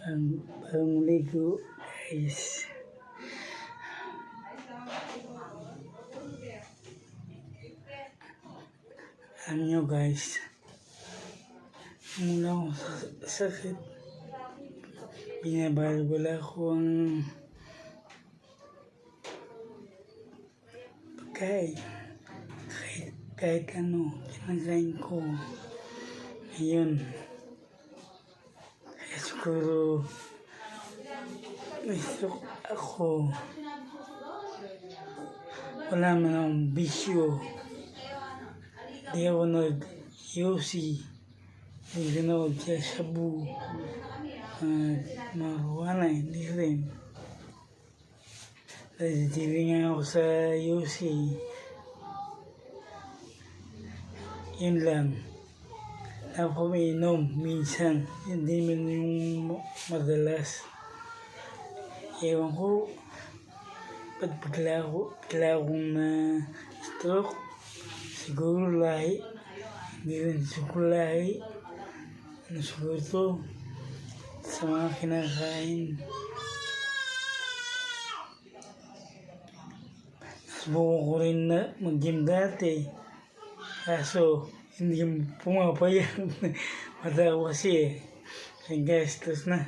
ang pangligo guys. Alam nyo guys, mula ako sa sakit, binabalwala ko ang pagkain. Kahit ano, kinakain ko. Ngayon, kaya siguro gusto ako, wala man akong bisyo. Di ako nag-yosi, hindi ako nag-sabu, marijuana, hindi rin. Naditili nga ako sa yosi. Yun lang. Ako mainom minsan, hindi man yung madalas. Ewan ko, ba't bigla akong na-stroke. Siguro lahi, hindi rin siguro lahi. Ano siguro to, sa mga kinakain. Subukan ko rin na mag-gym dati. Kaso, hindi pumapayag. Matawa kasi eh. Kasi gastos na.